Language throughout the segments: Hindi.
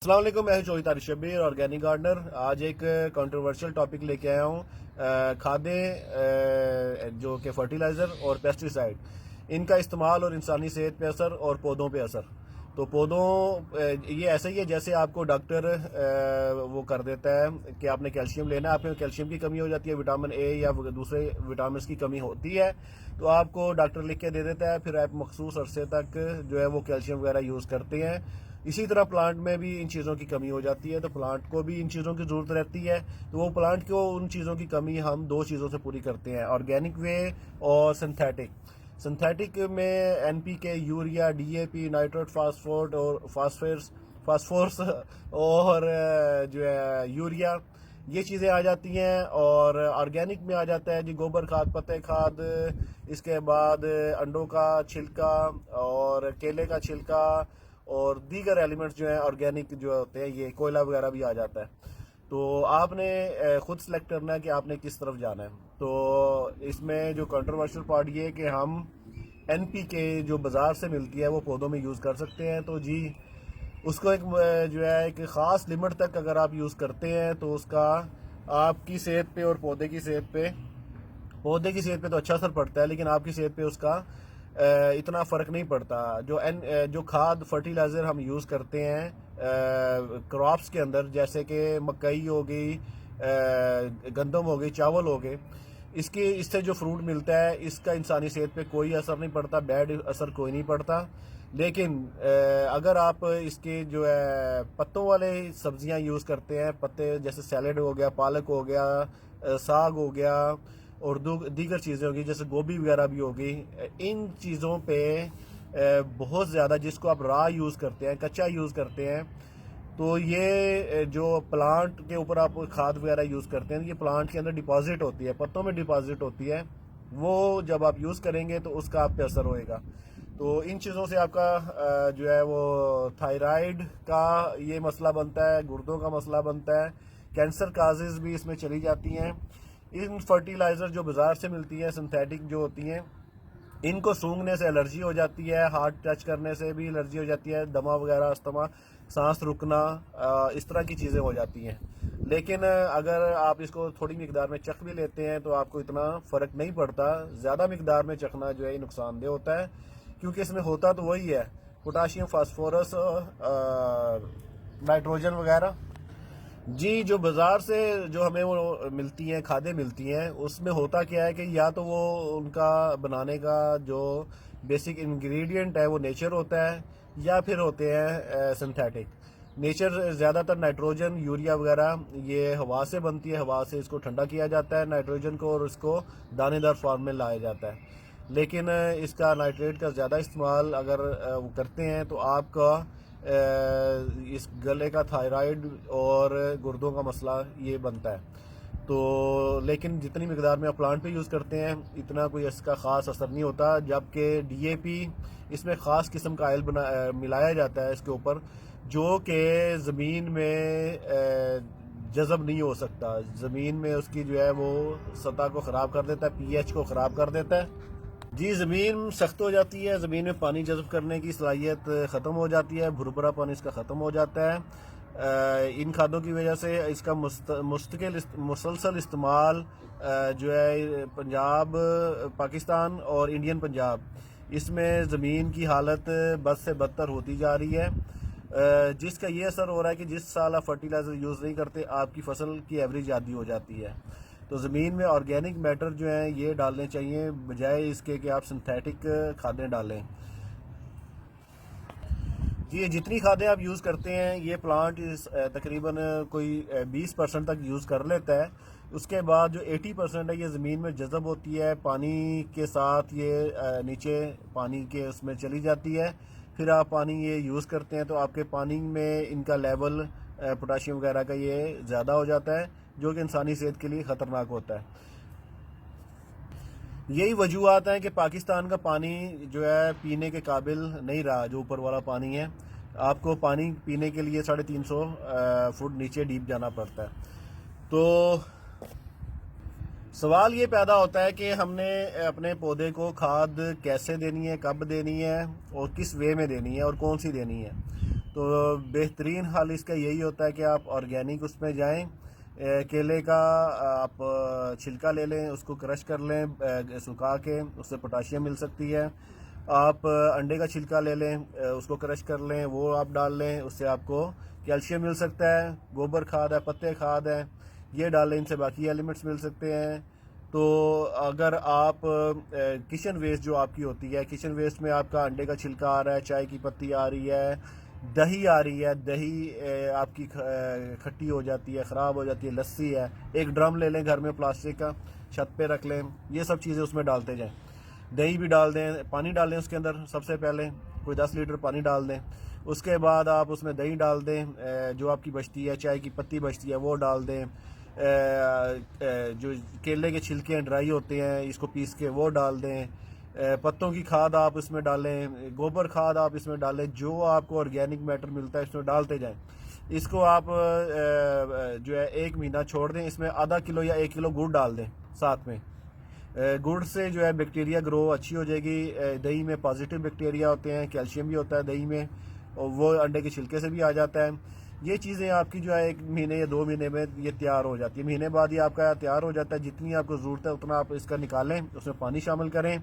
अस्सलाम वालेकुम, मैं हूं चौधरी तारिक शब्बीर, ऑर्गेनिक गार्डनर। आज एक कंट्रोवर्शियल टॉपिक लेके आया हूं। खादें जो कि फर्टिलाइज़र और पेस्टिसाइड, इनका इस्तेमाल और इंसानी सेहत पे असर और पौधों पे असर। तो पौधों ये ऐसा ही है जैसे आपको डॉक्टर वो कर देता है कि आपने कैल्शियम लेना है, आप में कैल्शियम की कमी हो जाती है, विटामिन ए या दूसरे विटामिन की कमी होती है, तो आपको डॉक्टर लिख के दे देता है। फिर आप मखसूस अरसे तक जो है वो कैल्शियम वगैरह यूज़ करते हैं। इसी तरह प्लांट में भी इन चीज़ों की कमी हो जाती है, तो प्लांट को भी इन चीज़ों की ज़रूरत रहती है। तो वो प्लांट को उन चीज़ों की कमी हम दो चीज़ों से पूरी करते हैं, ऑर्गेनिक वे और सिंथेटिक। सिंथेटिक में एनपीके, यूरिया, डीएपी, नाइट्रोट, फास्फोट और फास्फोरस और जो है यूरिया, ये चीज़ें आ जाती हैं। और ऑर्गेनिक में आ जाता है जी गोबर खाद, पत्ते खाद, इसके बाद अंडों का छिलका और केले का छिलका और दीगर एलिमेंट्स जो हैं ऑर्गेनिक जो होते हैं, ये कोयला वगैरह भी आ जाता है। तो आपने खुद सेलेक्ट करना है कि आपने किस तरफ जाना है। तो इसमें जो कंट्रोवर्शियल पार्ट ये है कि हम एनपीके जो बाज़ार से मिलती है वो पौधों में यूज़ कर सकते हैं। तो जी उसको एक जो है एक ख़ास लिमिट तक अगर आप यूज़ करते हैं तो उसका आपकी सेहत पे और पौधे की सेहत पे तो अच्छा असर पड़ता है, लेकिन आपकी सेहत पे उसका इतना फ़र्क नहीं पड़ता। जो खाद फर्टिलाइज़र हम यूज़ करते हैं क्रॉप्स के अंदर, जैसे कि मकई हो गई, गंदम हो गई, चावल हो गए, इससे जो फ्रूट मिलता है इसका इंसानी सेहत पे कोई असर नहीं पड़ता, बैड असर कोई नहीं पड़ता। लेकिन अगर आप इसके जो है पत्तों वाले सब्जियां यूज़ करते हैं, पत्ते जैसे सैलेड हो गया, पालक हो गया, साग हो गया और दीगर चीज़ें होगी जैसे गोभी वगैरह भी होगी, इन चीज़ों पे बहुत ज़्यादा, जिसको आप रॉ यूज़ करते हैं, कच्चा यूज़ करते हैं, तो ये जो प्लांट के ऊपर आप खाद वगैरह यूज़ करते हैं, ये प्लांट के अंदर डिपॉजिट होती है, पत्तों में डिपॉजिट होती है। वो जब आप यूज़ करेंगे तो उसका आप पे असर होएगा। तो इन चीज़ों से आपका जो है वो थायराइड का ये मसला बनता है, गुर्दों का मसला बनता है, कैंसर काजेज़ भी इसमें चली जाती हैं। इन फर्टिलाइज़र जो बाज़ार से मिलती हैं, सिंथेटिक जो होती हैं, इनको सूंघने से एलर्जी हो जाती है, हार्ट टच करने से भी एलर्जी हो जाती है, दमा वगैरह, अस्थमा, सांस रुकना, इस तरह की चीज़ें हो जाती हैं। लेकिन अगर आप इसको थोड़ी मिकदार में चख भी लेते हैं तो आपको इतना फ़र्क नहीं पड़ता। ज़्यादा मिकदार में चखना जो है नुकसानदेह होता है, क्योंकि इसमें होता तो वही है, पोटाशियम, फास्फोरस, नाइट्रोजन वगैरह। जी जो बाज़ार से जो हमें वो मिलती हैं, खादें मिलती हैं, उसमें होता क्या है कि या तो वो उनका बनाने का जो बेसिक इंग्रेडिएंट है वो नेचर होता है, या फिर होते हैं सिंथेटिक। नेचर ज़्यादातर नाइट्रोजन, यूरिया वगैरह ये हवा से बनती है, हवा से इसको ठंडा किया जाता है नाइट्रोजन को, और इसको दानेदार फॉर्म में लाया जाता है। लेकिन इसका नाइट्रेट का ज़्यादा इस्तेमाल अगर वो करते हैं तो आपका इस गले का थायराइड और गुर्दों का मसला ये बनता है। तो लेकिन जितनी मिकदार में आप प्लांट पे यूज़ करते हैं इतना कोई इसका ख़ास असर नहीं होता। जबकि डीएपी, इसमें ख़ास किस्म का ऑयल मिलाया जाता है इसके ऊपर, जो कि ज़मीन में जज़ब नहीं हो सकता। ज़मीन में उसकी जो है वो सतह को ख़राब कर देता है, पीएच को ख़राब कर देता है। जी ज़मीन सख्त हो जाती है, ज़मीन में पानी जज़ब करने की सलाहियत ख़त्म हो जाती है, भुरभुरा पानी इसका ख़त्म हो जाता है। इन खादों की वजह से इसका मुसलसल इस्तेमाल जो है पंजाब, पाकिस्तान और इंडियन पंजाब, इसमें ज़मीन की हालत बद से बदतर होती जा रही है, जिसका ये असर हो रहा है कि जिस साल आप फर्टिलाइज़र यूज़ नहीं करते आपकी फसल की एवरेज आधी हो जाती है। तो ज़मीन में ऑर्गेनिक मैटर जो है ये डालने चाहिए, बजाय इसके कि आप सिंथेटिक खादें डालें। जी जितनी खादें आप यूज़ करते हैं ये प्लांट तकरीबन कोई 20% तक यूज़ कर लेता है। उसके बाद जो 80% है ये ज़मीन में जज़ब होती है, पानी के साथ ये नीचे पानी के उसमें चली जाती है। फिर आप पानी ये यूज़ करते हैं तो आपके पानी में इनका लेवल पोटाशियम वगैरह का ये ज़्यादा हो जाता है, जो कि इंसानी सेहत के लिए ख़तरनाक होता है। यही वजूहत हैं कि पाकिस्तान का पानी जो है पीने के काबिल नहीं रहा, जो ऊपर वाला पानी है। आपको पानी पीने के लिए 350 फुट नीचे डीप जाना पड़ता है। तो सवाल ये पैदा होता है कि हमने अपने पौधे को खाद कैसे देनी है, कब देनी है और किस वे में देनी है और कौन सी देनी है। तो बेहतरीन हाल इसका यही होता है कि आप ऑर्गेनिक उसमें जाएं। केले का आप छिलका ले लें, उसको क्रश कर लें सुखा के, उससे पोटाशियम मिल सकती है। आप अंडे का छिलका ले लें, उसको क्रश कर लें, वो आप डाल लें, उससे आपको कैल्शियम मिल सकता है। गोबर खाद है, पत्ते खाद है, ये डाल लें, इनसे बाकी एलिमेंट्स मिल सकते हैं। तो अगर आप किचन वेस्ट जो आपकी होती है, किचन वेस्ट में आपका अंडे का छिलका आ रहा है, चाय की पत्ती आ रही है, दही आ रही है, दही आपकी खट्टी हो जाती है, ख़राब हो जाती है, लस्सी है, एक ड्रम ले लें घर में प्लास्टिक का, छत पे रख लें, ये सब चीज़ें उसमें डालते जाएं। दही भी डाल दें, पानी डाल दें उसके अंदर, सबसे पहले कोई 10 लीटर पानी डाल दें। उसके बाद आप उसमें दही डाल दें, जो आपकी बचती है, चाय की पत्ती बचती है वो डाल दें, जो केले के छिलके हैं ड्राई होते हैं, इसको पीस के वो डाल दें। पत्तों की खाद आप इसमें डालें, गोबर खाद आप इसमें डालें, जो आपको ऑर्गेनिक मैटर मिलता है इसमें डालते जाएं। इसको आप जो है 1 महीना छोड़ दें। इसमें आधा किलो या 1 किलो गुड़ डाल दें साथ में। गुड़ से जो है बैक्टीरिया ग्रो अच्छी हो जाएगी। दही में पॉजिटिव बैक्टीरिया होते हैं, कैल्शियम भी होता है दही में, और वो अंडे के छिलके से भी आ जाता है। ये चीज़ें आपकी जो है 1 महीने या 2 महीने में ये तैयार हो जाती है। महीने बाद ये आपका तैयार हो जाता है। जितनी आपको ज़रूरत है उतना आप इसका निकालें, उसमें पानी शामिल करें,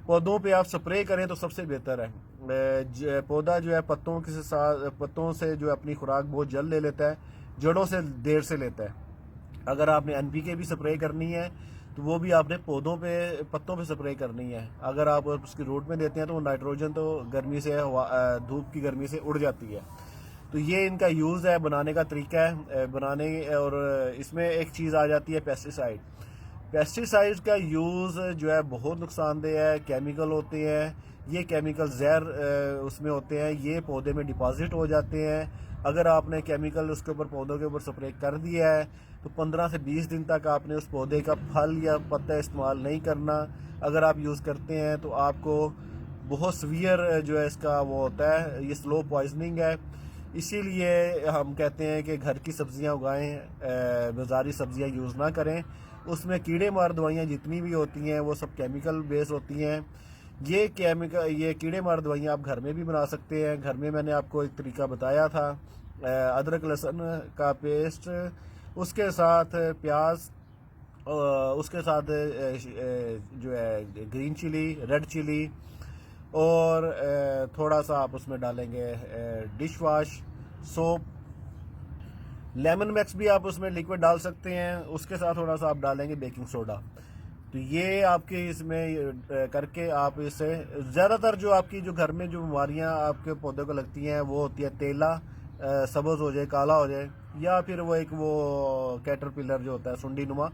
पौधों पे आप स्प्रे करें तो सबसे बेहतर है। पौधा जो है पत्तों से जो है अपनी खुराक बहुत जल्द ले लेता है, जड़ों से देर से लेता है। अगर आपने एनपीके भी स्प्रे करनी है तो वो भी आपने पत्तों पे स्प्रे करनी है। अगर आप उसकी रूट में देते हैं तो वो नाइट्रोजन तो गर्मी से धूप की गर्मी से उड़ जाती है। तो ये इनका यूज़ है, बनाने का तरीका है बनाने। और इसमें एक चीज़ आ जाती है पेस्टिसाइड। पेस्टिसाइड का यूज़ जो है बहुत नुकसानदेह है। केमिकल होते हैं, ये केमिकल जहर उसमें होते हैं, ये पौधे में डिपॉजिट हो जाते हैं। अगर आपने केमिकल उसके ऊपर पौधों के ऊपर स्प्रे कर दिया है तो 15 से 20 दिन तक आपने उस पौधे का फल या पत्ता इस्तेमाल नहीं करना। अगर आप यूज़ करते हैं तो आपको बहुत सीवियर जो है इसका वो होता है, ये स्लो पॉइजनिंग है। इसीलिए हम कहते हैं कि घर की सब्जियां उगाएं, बाज़ारी सब्जियां यूज़ ना करें। उसमें कीड़े मार दवाइयाँ जितनी भी होती हैं वो सब केमिकल बेस होती हैं। ये कीड़े मार दवाइयाँ आप घर में भी बना सकते हैं। घर में मैंने आपको एक तरीका बताया था, अदरक लहसुन का पेस्ट, उसके साथ प्याज, उसके साथ जो है ग्रीन चिली, रेड चिली, और थोड़ा सा आप उसमें डालेंगे dish wash soap, lemon max भी आप उसमें लिक्विड डाल सकते हैं। उसके साथ थोड़ा सा आप डालेंगे बेकिंग सोडा। तो ये आपके इसमें करके आप इसे ज़्यादातर जो आपकी जो घर में जो बीमारियां आपके पौधे को लगती हैं वो होती है तेला, सब्ज़ हो जाए, काला हो जाए, या फिर वो कैटरपिलर जो होता है सुंडी नुमा,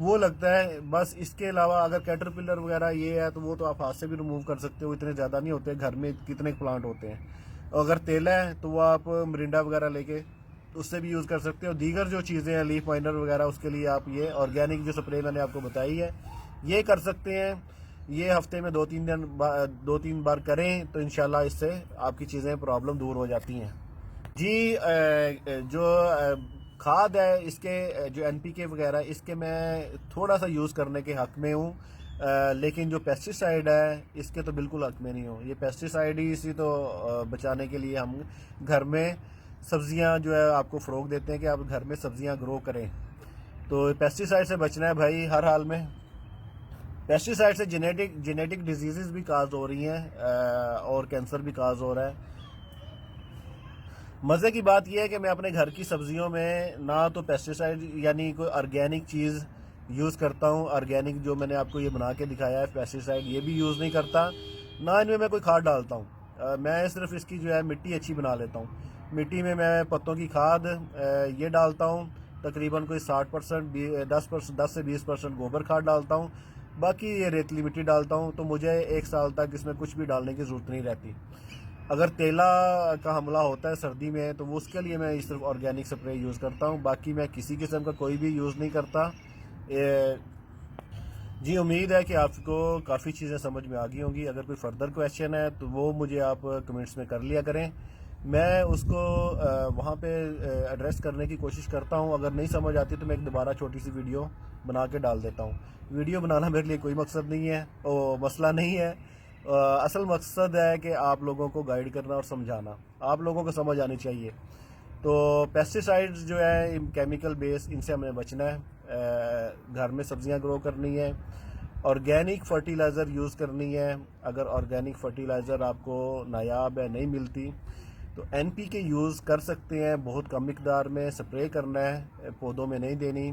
वो लगता है। बस इसके अलावा अगर कैटरपिलर वगैरह ये है तो वो तो आप हाथ से भी रिमूव कर सकते हो, इतने ज़्यादा नहीं होते, घर में कितने प्लांट होते हैं। अगर तेला है तो वो आप मिरिंडा वगैरह लेके उससे भी यूज़ कर सकते हो। दीगर जो चीज़ें हैं लीफ माइनर वगैरह, उसके लिए आप ये ऑर्गेनिक जो स्प्रे मैंने आपको बताई है ये कर सकते हैं। ये हफ्ते में 2-3 बार करें तो इंशाल्लाह इससे आपकी चीज़ें प्रॉब्लम दूर हो जाती हैं। जी, जो खाद है इसके जो एनपीके वगैरह, इसके मैं थोड़ा सा यूज़ करने के हक़ में हूँ, लेकिन जो पेस्टिसाइड है इसके तो बिल्कुल हक़ में नहीं हूँ। ये पेस्टिसाइड ही इसी तो बचाने के लिए हम घर में सब्जियां जो है आपको फ़रोग देते हैं कि आप घर में सब्जियां ग्रो करें। तो पेस्टिसाइड से बचना है भाई हर हाल में। पेस्टिसाइड से जेनेटिक डिजीज़ भी काज हो रही हैं और कैंसर भी काज हो रहा है। मज़े की बात यह है कि मैं अपने घर की सब्जियों में ना तो पेस्टिसाइड यानी कोई ऑर्गेनिक चीज़ यूज़ करता हूँ। ऑर्गेनिक जो मैंने आपको ये बना के दिखाया है, पेस्टिसाइड ये भी यूज़ नहीं करता, ना इनमें मैं कोई खाद डालता हूँ। मैं सिर्फ इसकी जो है मिट्टी अच्छी बना लेता हूँ। मिट्टी में मैं पत्तों की खाद ये डालता हूँ, तकरीबन कोई 60%, 10 से 20% गोबर खाद डालता हूँ, बाकी ये रेतली मिट्टी डालता हूँ। तो मुझे 1 साल तक इसमें कुछ भी डालने की ज़रूरत नहीं रहती। अगर तेला का हमला होता है सर्दी में तो वो उसके लिए मैं सिर्फ ऑर्गेनिक स्प्रे यूज़ करता हूँ, बाकी मैं किसी किस्म का कोई भी यूज़ नहीं करता। जी, उम्मीद है कि आपको काफ़ी चीज़ें समझ में आ गई होंगी। अगर कोई फर्दर क्वेश्चन है तो वो मुझे आप कमेंट्स में कर लिया करें, मैं उसको वहाँ पे एड्रेस करने की कोशिश करता हूँ। अगर नहीं समझ आती तो मैं एक दोबारा छोटी सी वीडियो बना के डाल देता हूँ। वीडियो बनाना मेरे लिए कोई मकसद नहीं है, मसला नहीं है, असल मकसद है कि आप लोगों को गाइड करना और समझाना, आप लोगों को समझ आनी चाहिए। तो पेस्टिसाइड्स जो है केमिकल बेस, इनसे हमें बचना है। घर में सब्जियां ग्रो करनी है, ऑर्गेनिक फर्टिलाइज़र यूज़ करनी है। अगर ऑर्गेनिक फर्टिलाइज़र आपको नायाब है, नहीं मिलती, तो एनपीके यूज़ कर सकते हैं, बहुत कम मिकदार में स्प्रे करना है, पौधों में नहीं देनी।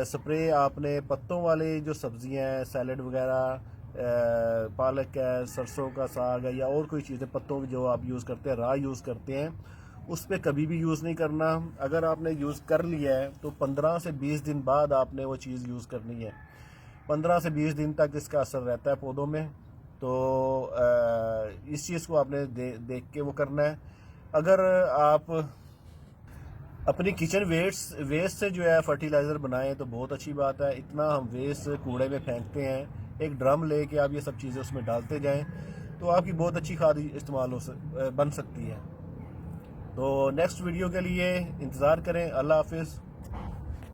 स्प्रे आपने पत्तों वाले जो सब्जियां हैं, सैलड वगैरह, पालक है, सरसों का साग है, या और कोई चीज़ें पत्तों की जो आप यूज़ करते हैं, यूज़ करते हैं, उस पर कभी भी यूज़ नहीं करना। अगर आपने यूज़ कर लिया है तो 15 से 20 दिन बाद आपने वो चीज़ यूज़ करनी है। 15 से 20 दिन तक इसका असर रहता है पौधों में। तो इस चीज़ को आपने देख के वो करना है। अगर आप अपनी किचन वेस्ट से जो है फर्टिलाइज़र बनाएं तो बहुत अच्छी बात है। इतना हम वेस्ट कूड़े में फेंकते हैं, एक ड्रम लेके आप ये सब चीज़ें उसमें डालते जाएं तो आपकी बहुत अच्छी खाद इस्तेमाल बन सकती है। तो नेक्स्ट वीडियो के लिए इंतज़ार करें। अल्लाह हाफिज़।